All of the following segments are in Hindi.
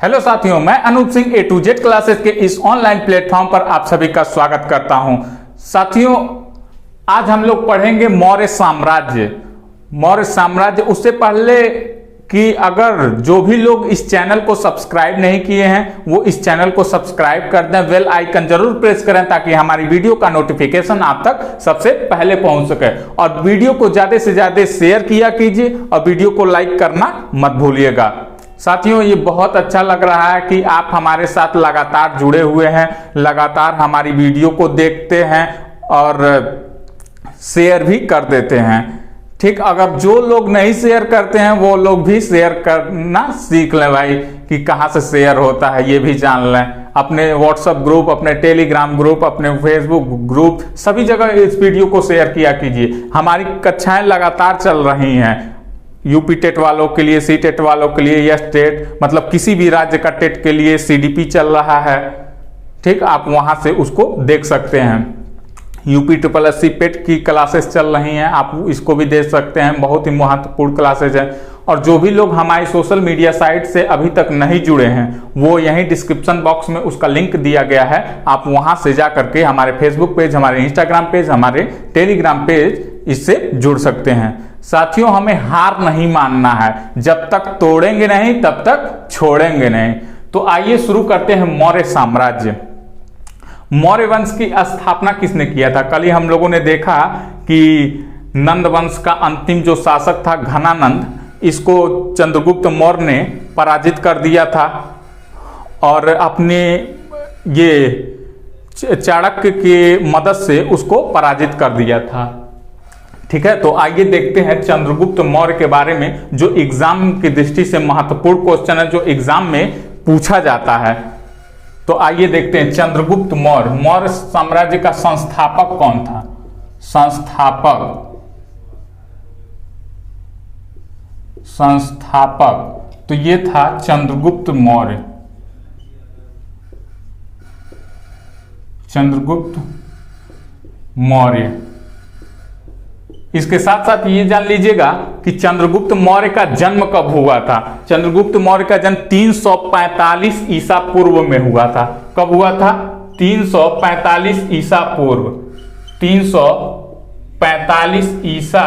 हेलो साथियों, मैं अनूप सिंह ए टू जेड क्लासेस के इस ऑनलाइन प्लेटफॉर्म पर आप सभी का स्वागत करता हूं। साथियों, आज हम लोग पढ़ेंगे मौर्य साम्राज्य। उससे पहले कि अगर जो भी लोग इस चैनल को सब्सक्राइब नहीं किए हैं वो इस चैनल को सब्सक्राइब कर दें, बेल आइकन जरूर प्रेस करें ताकि हमारी वीडियो का नोटिफिकेशन आप तक सबसे पहले पहुंच सके। और वीडियो को ज्यादा से ज्यादा शेयर किया कीजिए और वीडियो को लाइक करना मत भूलिएगा। साथियों, ये बहुत अच्छा लग रहा है कि आप हमारे साथ लगातार जुड़े हुए हैं, लगातार हमारी वीडियो को देखते हैं और शेयर भी कर देते हैं। ठीक, अगर जो लोग नहीं शेयर करते हैं वो लोग भी शेयर करना सीख लें भाई, कि कहाँ से शेयर होता है ये भी जान लें। अपने व्हाट्सएप ग्रुप, अपने टेलीग्राम ग्रुप, अपने फेसबुक ग्रुप, सभी जगह इस वीडियो को शेयर किया कीजिए। हमारी कक्षाएं लगातार चल रही हैं। यूपी टेट वालों के लिए, सी टेट वालों के लिए, यस टेट, मतलब किसी भी राज्य का टेट के लिए सीडीपी चल रहा है। ठीक, आप वहां से उसको देख सकते हैं। यूपी ट्रिपल एस सी पेट की क्लासेस चल रही हैं, आप इसको भी देख सकते हैं। बहुत ही महत्वपूर्ण क्लासेस हैं। और जो भी लोग हमारी सोशल मीडिया साइट से अभी तक नहीं जुड़े हैं वो यहीं डिस्क्रिप्शन बॉक्स में उसका लिंक दिया गया है, आप वहां से जा करके हमारे फेसबुक पेज, हमारे इंस्टाग्राम पेज, हमारे टेलीग्राम पेज, इससे जुड़ सकते हैं। साथियों, हमें हार नहीं मानना है, जब तक तोड़ेंगे नहीं तब तक छोड़ेंगे नहीं। तो आइए शुरू करते हैं। मौर्य साम्राज्य। मौर्य वंश की स्थापना किसने किया था? कल ही हम लोगों ने देखा कि नंद वंश का अंतिम जो शासक था घनानंद, इसको चंद्रगुप्त मौर्य ने पराजित कर दिया था और अपने ये चाणक्य के मदद से उसको पराजित कर दिया था। ठीक है, तो आइए देखते हैं चंद्रगुप्त मौर्य के बारे में, जो एग्जाम की दृष्टि से महत्वपूर्ण क्वेश्चन है, जो एग्जाम में पूछा जाता है। तो आइए देखते हैं चंद्रगुप्त मौर्य। मौर्य साम्राज्य का संस्थापक कौन था? संस्थापक तो ये था चंद्रगुप्त मौर्य। चंद्रगुप्त मौर्य। इसके साथ साथ ये जान लीजिएगा कि चंद्रगुप्त मौर्य का जन्म कब हुआ था। चंद्रगुप्त मौर्य का जन्म 345 ईसा पूर्व में हुआ था। कब हुआ था? 345 ईसा पूर्व। 345 ईसा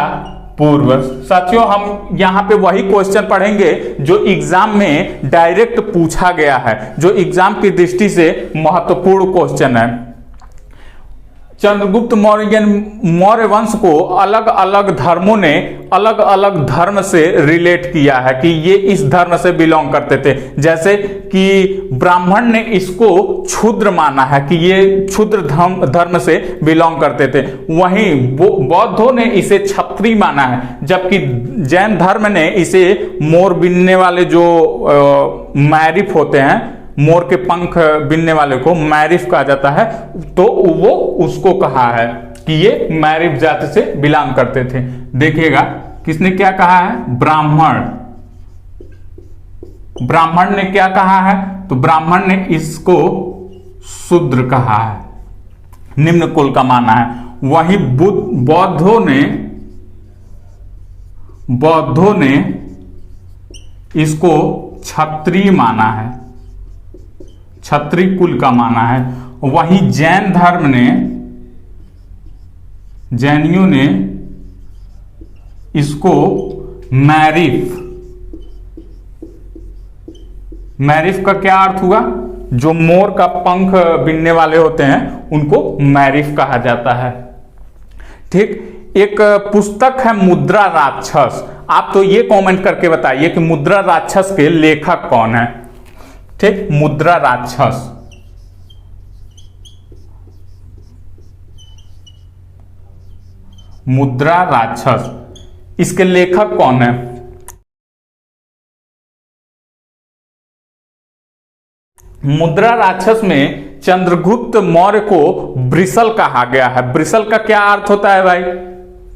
पूर्व। साथियों, हम यहां पे वही क्वेश्चन पढ़ेंगे जो एग्जाम में डायरेक्ट पूछा गया है, जो एग्जाम की दृष्टि से महत्वपूर्ण क्वेश्चन है। चंद्रगुप्त मौर्य वंश को अलग अलग धर्मों ने अलग अलग धर्म से रिलेट किया है कि ये इस धर्म से बिलोंग करते थे। जैसे कि ब्राह्मण ने इसको क्षुद्र माना है कि ये क्षुद्र धर्म से बिलोंग करते थे। वहीं बौद्धों ने इसे क्षत्रिय माना है, जबकि जैन धर्म ने इसे मोर बिनने वाले जो मैरिफ होते हैं, मोर के पंख बिनने वाले को मैरिफ कहा जाता है, तो वो उसको कहा है कि ये मैरिफ जाति से बिलोंग करते थे। देखिएगा किसने क्या कहा है? ब्राह्मण ने क्या कहा है? तो ब्राह्मण ने इसको शूद्र कहा है, निम्न कुल का माना है। वहीं बौद्धों ने इसको क्षत्रिय माना है, क्षत्रिय कुल का माना है। वहीं जैनियों ने इसको मैरिफ का क्या अर्थ हुआ? जो मोर का पंख बिनने वाले होते हैं उनको मैरिफ कहा जाता है। ठीक, एक पुस्तक है मुद्रा राक्षस। आप तो ये कमेंट करके बताइए कि मुद्रा राक्षस के लेखक कौन है। ठीक, मुद्रा राक्षस। मुद्रा राक्षस, इसके लेखक कौन है? मुद्रा राक्षस में चंद्रगुप्त मौर्य को ब्रिसल कहा गया है। ब्रिसल का क्या अर्थ होता है भाई?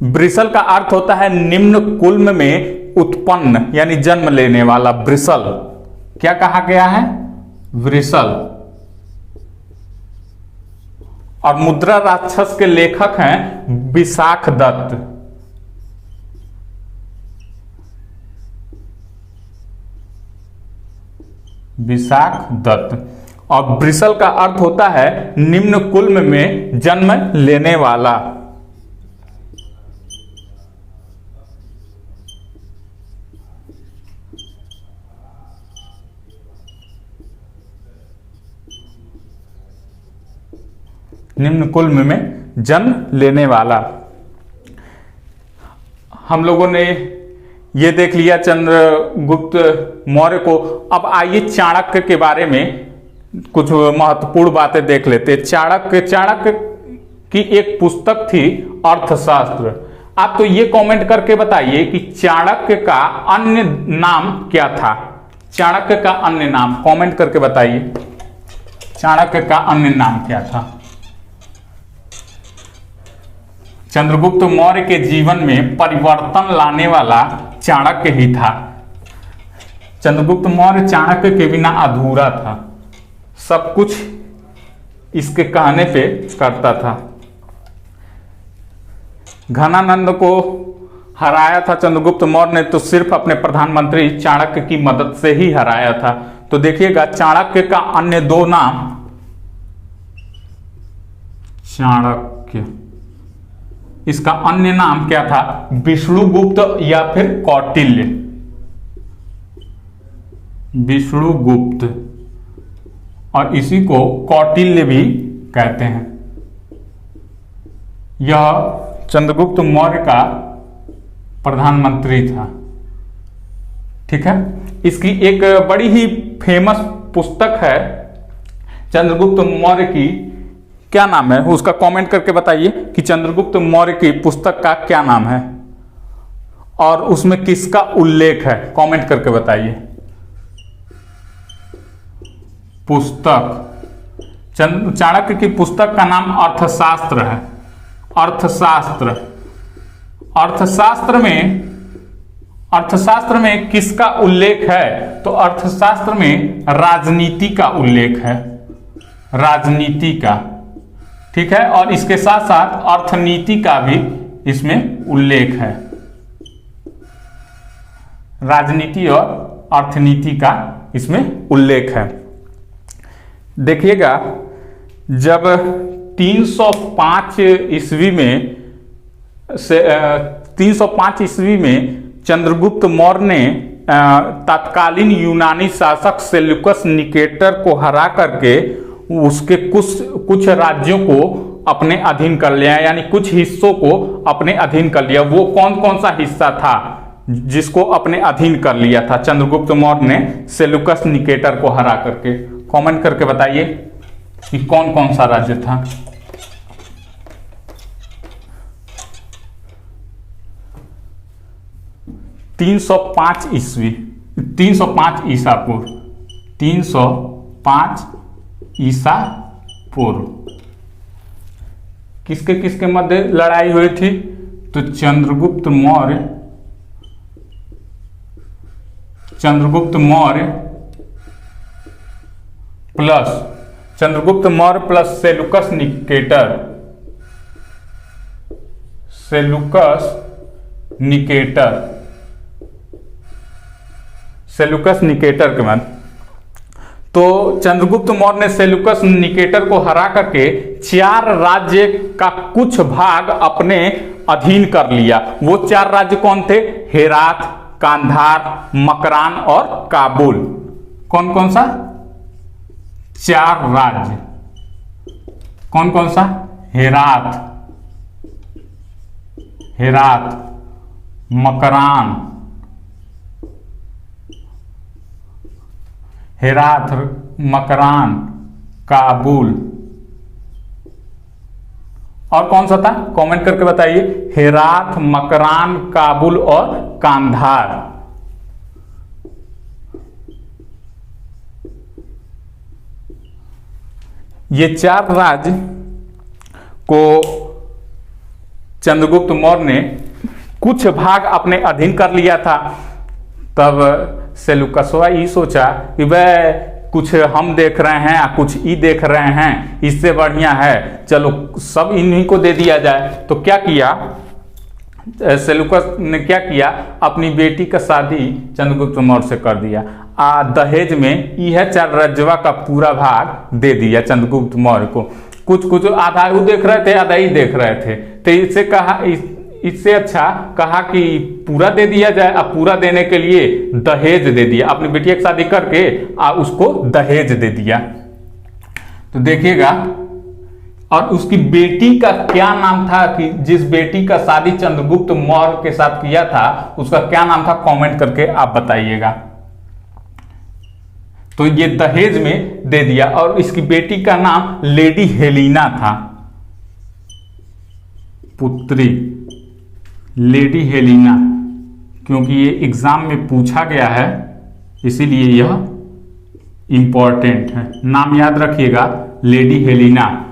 ब्रिसल का अर्थ होता है निम्न कुल में उत्पन्न, यानी जन्म लेने वाला। ब्रिसल क्या कहा गया है? ब्रिसल। और मुद्रा राक्षस के लेखक हैं विशाख दत्त। विशाख दत्त। और वृषल का अर्थ होता है निम्न कुल में जन्म लेने वाला। निम्न कुल में जन्म लेने वाला। हम लोगों ने ये देख लिया चंद्रगुप्त मौर्य को। अब आइए चाणक्य के बारे में कुछ महत्वपूर्ण बातें देख लेते। चाणक्य की एक पुस्तक थी अर्थशास्त्र। आप तो ये कमेंट करके बताइए कि चाणक्य का अन्य नाम क्या था। चाणक्य का अन्य नाम कमेंट करके बताइए, चाणक्य का अन्य नाम क्या था। चंद्रगुप्त मौर्य के जीवन में परिवर्तन लाने वाला चाणक्य ही था। चंद्रगुप्त मौर्य चाणक्य के बिना अधूरा था, सब कुछ इसके कहने पे करता था। घनानंद को हराया था चंद्रगुप्त मौर्य ने तो सिर्फ अपने प्रधानमंत्री चाणक्य की मदद से ही हराया था। तो देखिएगा चाणक्य का अन्य दो नाम, चाणक्य, इसका अन्य नाम क्या था, विष्णुगुप्त या फिर कौटिल्य। विष्णुगुप्त और इसी को कौटिल्य भी कहते हैं। यह चंद्रगुप्त मौर्य का प्रधानमंत्री था। ठीक है, इसकी एक बड़ी ही फेमस पुस्तक है चंद्रगुप्त मौर्य की, क्या नाम है उसका कमेंट करके बताइए कि चंद्रगुप्त मौर्य की पुस्तक का क्या नाम है और उसमें किसका उल्लेख है, कमेंट करके बताइए। पुस्तक चाणक्य की पुस्तक का नाम अर्थशास्त्र है। अर्थशास्त्र में किसका उल्लेख है, तो अर्थशास्त्र में राजनीति का उल्लेख है, राजनीति का। ठीक है, और इसके साथ साथ अर्थनीति का भी इसमें उल्लेख है। राजनीति और अर्थनीति का इसमें उल्लेख है। देखिएगा जब 305 ईस्वी में 305 ईस्वी में चंद्रगुप्त मौर्य ने तत्कालीन यूनानी शासक सेल्यूकस निकेटर को हरा करके उसके कुछ राज्यों को अपने अधीन कर लिया, यानी कुछ हिस्सों को अपने अधीन कर लिया। वो कौन कौन सा हिस्सा था जिसको अपने अधीन कर लिया था चंद्रगुप्त मौर्य ने सेल्यूकस निकेटर को हरा करके, कमेंट करके बताइए कि कौन कौन सा राज्य था। ईस्वी 305 ईसा पूर्व, 305 ईसा पूर्व किसके किसके मध्य लड़ाई हुई थी, तो Chandragupta Maurya plus Seleucus Nicator के बाद। तो चंद्रगुप्त मौर्य ने सेल्यूकस निकेटर को हरा करके 4 राज्य का कुछ भाग अपने अधीन कर लिया। वो 4 राज्य कौन थे, हेरात, कांधार, मकरान और काबुल। कौन कौन सा 4 राज्य, कौन कौन सा, हेरात, मकरान, काबुल और कौन सा था, कमेंट करके बताइए। हेरात, मकरान, काबुल और कांधार। ये 4 राज्य को चंद्रगुप्त मौर्य ने कुछ भाग अपने अधीन कर लिया था। तब सेल्यूकसवा ये सोचा कि वह कुछ हम देख रहे हैं, कुछ ई देख रहे हैं, इससे बढ़िया है चलो सब इन्हीं को दे दिया जाए। तो क्या किया, सेल्यूकस ने क्या किया, अपनी बेटी का शादी चंद्रगुप्त मौर्य से कर दिया। दहेज में यह 4 रजवा का पूरा भाग दे दिया चंद्रगुप्त मौर्य को। कुछ आधा वो देख रहे थे, आधा ही देख रहे थे, तो इससे कहा, इससे अच्छा कहा कि पूरा दे दिया जाए। अब पूरा देने के लिए दहेज दे दिया, अपनी बेटी की शादी करके उसको दहेज दे दिया। तो देखिएगा, और उसकी बेटी का क्या नाम था, कि जिस बेटी का शादी चंद्रगुप्त मौर्य के साथ किया था उसका क्या नाम था, कमेंट करके आप बताइएगा। तो ये दहेज में दे दिया, और इसकी बेटी का नाम लेडी हेलेना था, पुत्री लेडी हेलेना, क्योंकि ये एग्जाम में पूछा गया है इसीलिए यह इंपॉर्टेंट है। नाम याद रखिएगा, लेडी हेलेना।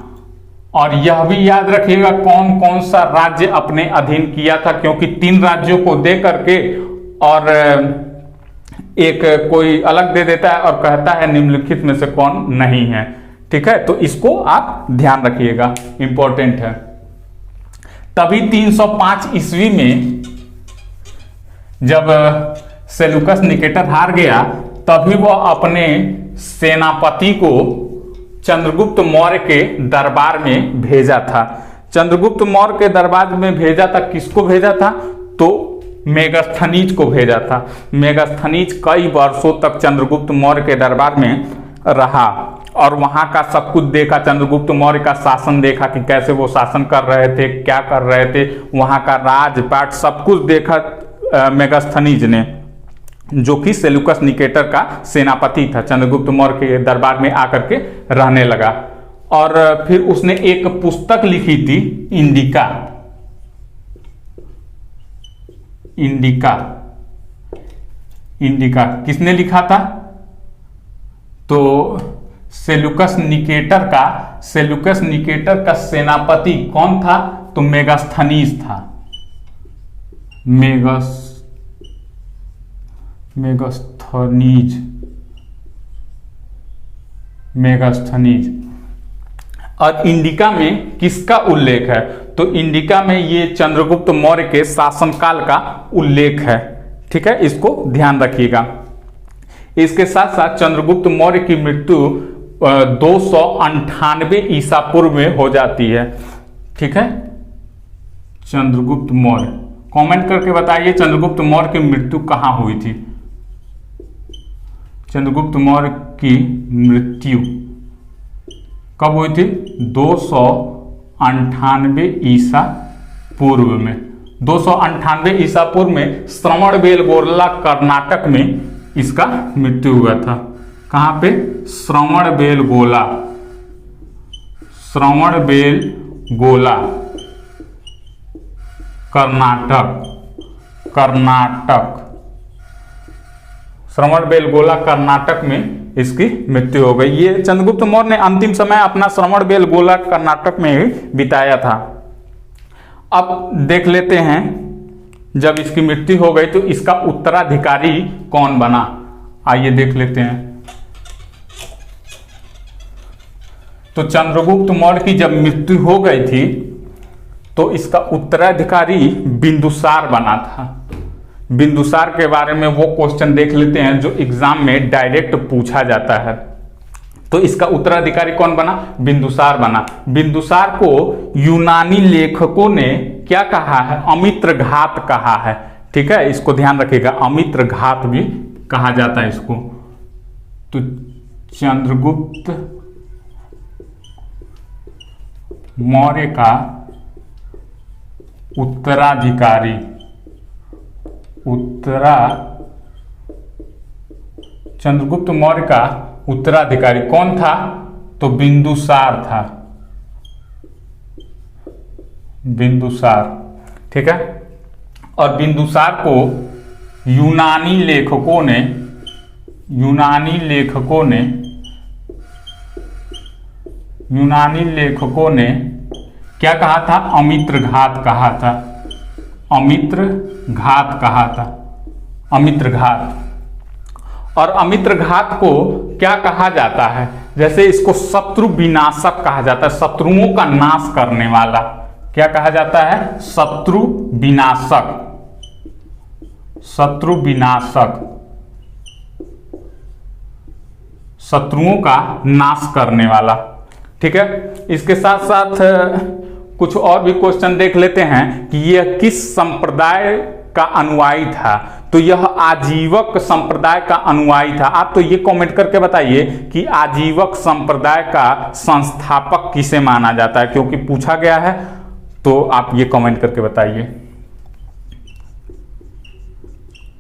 और यह भी याद रखिएगा कौन कौन सा राज्य अपने अधीन किया था, क्योंकि 3 राज्यों को दे करके और एक कोई अलग दे देता है और कहता है निम्नलिखित में से कौन नहीं है। ठीक है, तो इसको आप ध्यान रखिएगा, इंपॉर्टेंट है। तभी 305 ईस्वी में जब सेल्यूकस निकेटर हार गया, तभी वह अपने सेनापति को चंद्रगुप्त मौर्य के दरबार में भेजा था। चंद्रगुप्त मौर्य के दरबार में भेजा था, किसको भेजा था, तो मेगास्थनीज को भेजा था। मेगास्थनीज कई वर्षों तक चंद्रगुप्त मौर्य के दरबार में रहा और वहां का सब कुछ देखा, चंद्रगुप्त मौर्य का शासन देखा कि कैसे वो शासन कर रहे थे, क्या कर रहे थे, वहां का राजपाट सब कुछ देखा मेगास्थनीज ने, जो कि सेल्यूकस निकेटर का सेनापति था। चंद्रगुप्त मौर्य के दरबार में आकर के रहने लगा और फिर उसने एक पुस्तक लिखी थी, इंडिका। इंडिका किसने लिखा था, तो सेल्यूकस निकेटर का सेनापति कौन था, तो मेगास्थनीज था। मेगास्थनीज। और इंडिका में किसका उल्लेख है, तो इंडिका में ये चंद्रगुप्त मौर्य के शासनकाल का उल्लेख है। ठीक है, इसको ध्यान रखिएगा। इसके साथ साथ चंद्रगुप्त मौर्य की मृत्यु 298 ईसा पूर्व में हो जाती है। ठीक है, चंद्रगुप्त मौर्य, कमेंट करके बताइए चंद्रगुप्त मौर्य की मृत्यु कहां हुई थी। चंद्रगुप्त मौर्य की मृत्यु कब हुई थी, 298 ईसा पूर्व में। 298 ईसा पूर्व में श्रवणबेलगोला कर्नाटक में इसका मृत्यु हुआ था। कहां पे, श्रवणबेलगोला कर्नाटक श्रवणबेलगोला कर्नाटक में इसकी मृत्यु हो गई। ये चंद्रगुप्त मौर्य ने अंतिम समय अपना श्रवणबेलगोला कर्नाटक में ही बिताया था। अब देख लेते हैं, जब इसकी मृत्यु हो गई तो इसका उत्तराधिकारी कौन बना, आइए देख लेते हैं। तो चंद्रगुप्त मौर्य की जब मृत्यु हो गई थी तो इसका उत्तराधिकारी बिंदुसार बना था। बिंदुसार के बारे में वो क्वेश्चन देख लेते हैं जो एग्जाम में डायरेक्ट पूछा जाता है। तो इसका उत्तराधिकारी कौन बना, बिंदुसार बना। बिंदुसार को यूनानी लेखकों ने क्या कहा है, अमित्र घात कहा है। ठीक है, इसको ध्यान रखिएगा, अमित्र घात भी कहा जाता है इसको। तो चंद्रगुप्त मौर्य का उत्तराधिकारी चंद्रगुप्त मौर्य का उत्तराधिकारी कौन था, तो बिंदुसार था, बिंदुसार। ठीक है, और बिंदुसार को यूनानी लेखकों ने क्या कहा था, अमित्र घात कहा था। अमित्र घात। और अमित्र घात को क्या कहा जाता है, जैसे इसको शत्रु विनाशक कहा जाता है, शत्रुओं का नाश करने वाला। क्या कहा जाता है? शत्रु विनाशक, शत्रु विनाशक, शत्रुओं का नाश करने वाला। ठीक है, इसके साथ साथ कुछ और भी क्वेश्चन देख लेते हैं कि यह किस संप्रदाय का अनुयायी था। तो यह आजीवक संप्रदाय का अनुयायी था। आप तो ये कमेंट करके बताइए कि आजीवक संप्रदाय का संस्थापक किसे माना जाता है, क्योंकि पूछा गया है। तो आप ये कमेंट करके बताइए।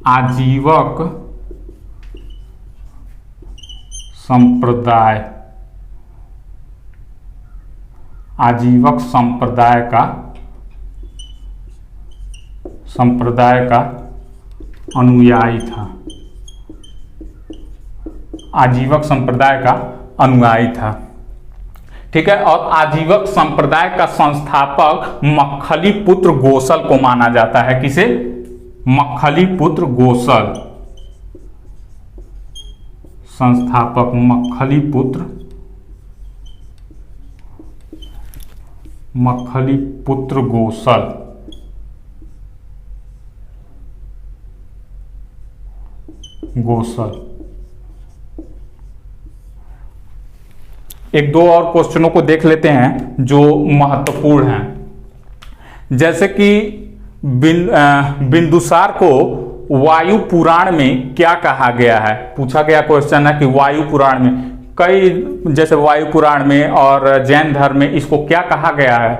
आजीवक संप्रदाय, आजीवक संप्रदाय का अनुयायी था, आजीवक संप्रदाय का अनुयायी था। ठीक है, और आजीवक संप्रदाय का संस्थापक मक्खली पुत्र गोसल को माना जाता है। किसे? मक्खली पुत्र गोसल, संस्थापक मक्खली पुत्र गोसल। एक दो और क्वेश्चनों को देख लेते हैं जो महत्वपूर्ण हैं। जैसे कि बिंदुसार को वायु पुराण में क्या कहा गया है? पूछा गया क्वेश्चन है कि वायु पुराण में, कई जैसे वायु पुराण में और जैन धर्म में इसको क्या कहा गया है?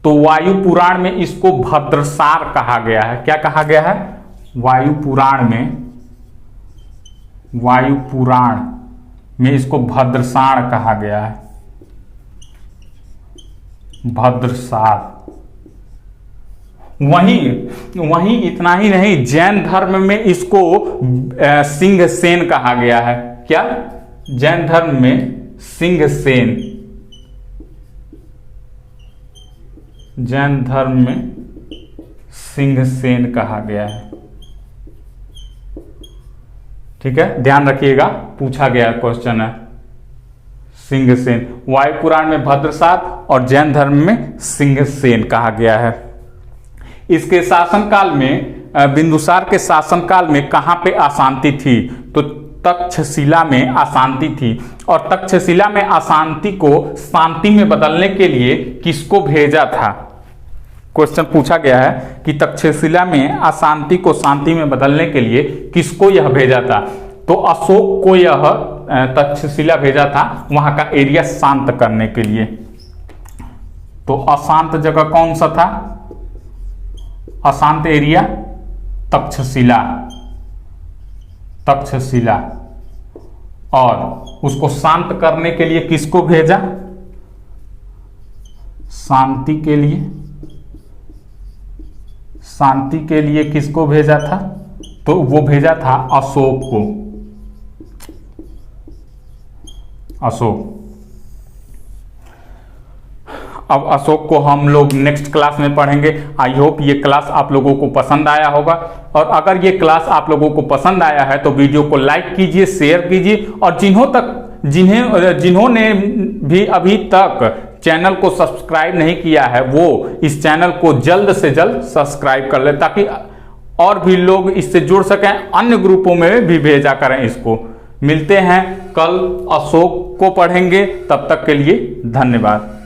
तो वायु पुराण में इसको भद्रसार कहा गया है। क्या कहा गया है? वायु पुराण में इसको भद्रसार कहा गया है, भद्रसार। वहीं इतना ही नहीं, जैन धर्म में इसको सिंहसेन कहा गया है। क्या? जैन धर्म में सिंहसेन, जैन धर्म में सिंहसेन कहा गया है। ठीक है, ध्यान रखिएगा, पूछा गया क्वेश्चन है सिंहसेन। वायु पुराण में भद्रसार और जैन धर्म में सिंहसेन कहा गया है। इसके शासनकाल में, बिंदुसार के शासनकाल में कहां पे अशांति थी? तो तक्षशिला में अशांति थी। और तक्षशिला में अशांति को शांति में बदलने के लिए किसको भेजा था? क्वेश्चन पूछा गया है कि तक्षशिला में अशांति को शांति में बदलने के लिए किसको यह भेजा था? तो अशोक को यह तक्षशिला भेजा था, वहां का एरिया शांत करने के लिए। तो अशांत जगह कौन सा था? अशांत एरिया तक्षशिला, तक्षशिला। और उसको शांत करने के लिए किसको भेजा? शांति के लिए किसको भेजा था? तो वो भेजा था अशोक को, अशोक। अब अशोक को हम लोग नेक्स्ट क्लास में पढ़ेंगे। आई होप ये क्लास आप लोगों को पसंद आया होगा। और अगर ये क्लास आप लोगों को पसंद आया है तो वीडियो को लाइक कीजिए, शेयर कीजिए, और जिन्होंने भी अभी तक चैनल को सब्सक्राइब नहीं किया है वो इस चैनल को जल्द से जल्द सब्सक्राइब कर ले, ताकि और भी लोग इससे जुड़ सकें, अन्य ग्रुपों में भी भेजा करें इसको। मिलते हैं कल, अशोक को पढ़ेंगे। तब तक के लिए धन्यवाद।